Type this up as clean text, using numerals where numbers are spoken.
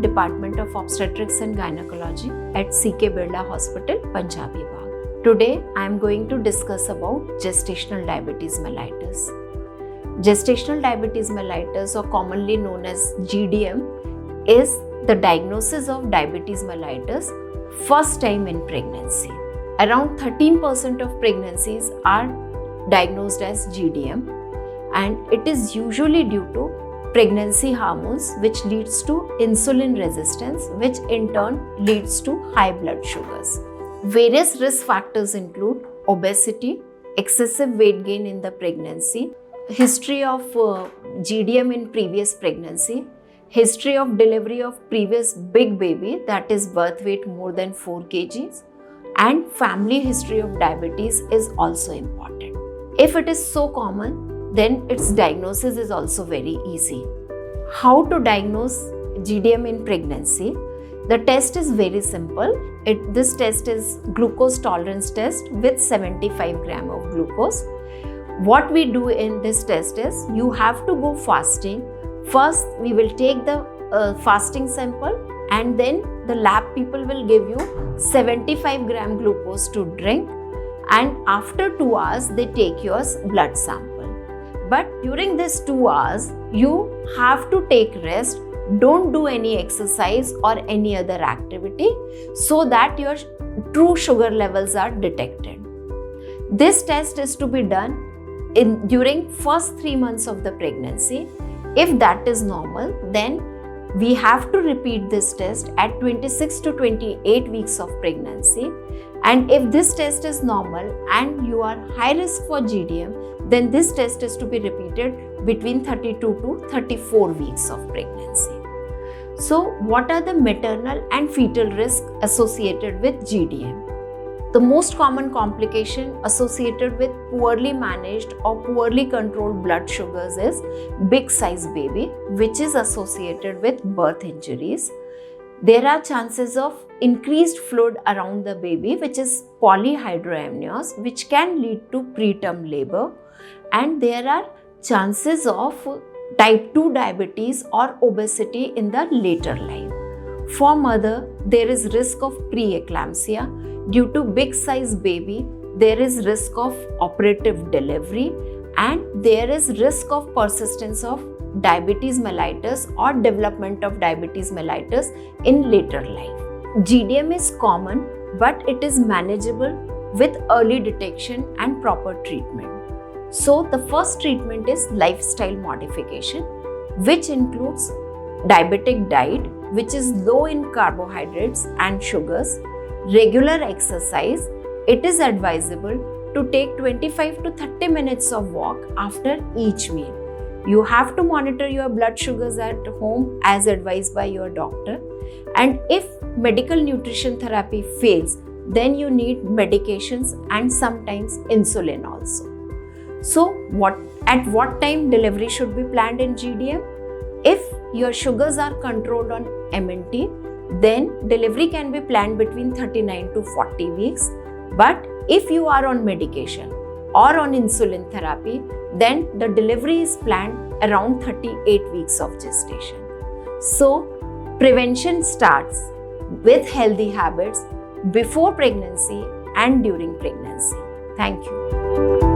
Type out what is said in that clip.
Department of Obstetrics and Gynecology at CK Birla Hospital, Punjabi Bagh. Today I am going to discuss about gestational diabetes mellitus. Gestational diabetes mellitus, or commonly known as GDM, is the diagnosis of diabetes mellitus first time in pregnancy. Around 13% of pregnancies are diagnosed as GDM, and it is usually due to pregnancy hormones, which leads to insulin resistance, which in turn leads to high blood sugars. Various risk factors include obesity, excessive weight gain in the pregnancy, history of GDM in previous pregnancy, history of delivery of previous big baby, that is birth weight more than 4 kgs, and family history of diabetes is also important. If it is so common, then its diagnosis is also very easy. How to diagnose GDM in pregnancy? The test is very simple. This test is glucose tolerance test with 75 gram of glucose. What we do in this test is, you have to go fasting. First, we will take the fasting sample, and then the lab people will give you 75 gram glucose to drink, and after 2 hours they take your blood sample. But during these 2 hours, you have to take rest. Don't do any exercise or any other activity, so that your true sugar levels are detected. This test is to be done during first 3 months of the pregnancy. If that is normal, then we have to repeat this test at 26 to 28 weeks of pregnancy. And if this test is normal and you are high risk for GDM, then this test is to be repeated between 32 to 34 weeks of pregnancy. So, what are the maternal and fetal risks associated with GDM? The most common complication associated with poorly managed or poorly controlled blood sugars is big size baby, which is associated with birth injuries. There are chances of increased fluid around the baby, which is polyhydramnios, which can lead to preterm labor, and there are chances of type 2 diabetes or obesity in the later life. For mother, there is risk of preeclampsia. Due to big size baby, there is risk of operative delivery, and there is risk of persistence of diabetes mellitus or development of diabetes mellitus in later life. GDM is common, but it is manageable with early detection and proper treatment. So the first treatment is lifestyle modification, which includes diabetic diet, which is low in carbohydrates and sugars, regular exercise. It is advisable to take 25 to 30 minutes of walk after each meal. You have to monitor your blood sugars at home as advised by your doctor. And if medical nutrition therapy fails, then you need medications and sometimes insulin also. So, at what time delivery should be planned in GDM? If your sugars are controlled on MNT, then delivery can be planned between 39 to 40 weeks. But if you are on medication or on insulin therapy, then the delivery is planned around 38 weeks of gestation. So, prevention starts with healthy habits before pregnancy and during pregnancy. Thank you.